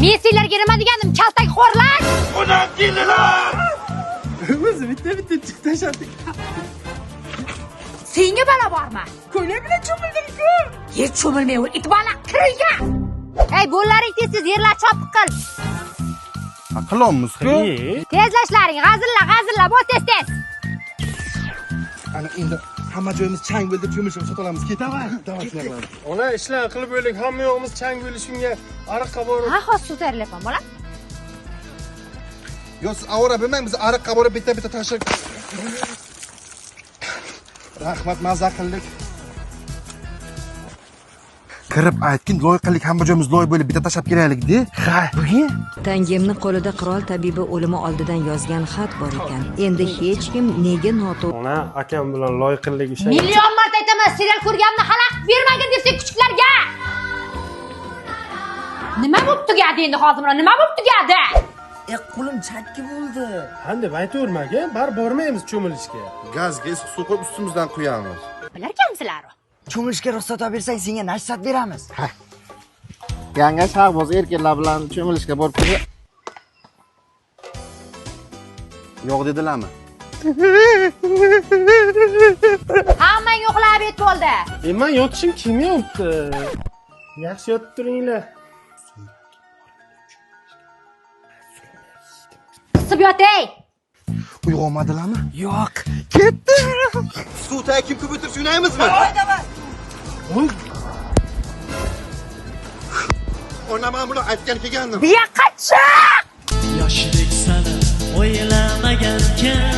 Men senlarga nima degandim, kaltak xo'rlar? Onam keldilar. O'zi bitta tashladik. Senga balo bormi? Ko'ylak bilan cho'mildim-ku. Hech cho'milmay ol, it bola kirga. Ey, bo'llaring tez yerlar chopiq qil. Qilamiz-ku. Tezlashlaring, g'azilla, bo'l tez. Ana endi hamma joyimiz chang bo'ldi, cho'milishib sotamiz. Ketaman. Davay shunday qilamiz. Ona ishlar qilib o'ylik, hamma yo'g'imiz chang bo'lishunga ariqqa borib. Ha, hozir suv tayyorlayapman, bola. Yo, siz avora bilmang, biz ariqqa borib bitta tashlab. Rahmat, mazza qildik. Kirib aytgin, loy qildik, hamma joyimiz loy bo'lib bitta tashlab kelaylik-da. Ha, bugun Tangemni qo'lida qirol tabibi o'limi oldidan yozgan xat bor ekan. Endi hech kim nega noto'g'ri Ona akam bilan loyiqillik ishlar. Million marta aytaman, serial ko'rganimni xalaqit bermagin deb kuchuklarga. Nima bo'lib tugadi endi hozir mana? Nima bo'lib tugadi? Qo'lim chakki bo'ldi. Han deb aytavermaga, bar bormaymiz cho'milishga. gazga issiq suv qo'yib ustimizdan quyamiz. Bilarkanmisizlar? Cho'milishga ruxsat olib bersang, senga nasihat beramiz. Yanga shahboz erkaklar bilan cho'milishga borib keldi. Yo'q dedilarmi? Hammang uxlab yet bo'ldi. Men yotishim kim yotdi? Yaxshi yotib turinglar. Qisib yotay. Uyg'onmadilarmi? Yo'q. Ketdi. Suvda kim ko'p o'tirib o'ynaymizmi? O'ynaman bular aytgan kelgandim. Biya qachchiq. Yoshlik sana o'ylamagankan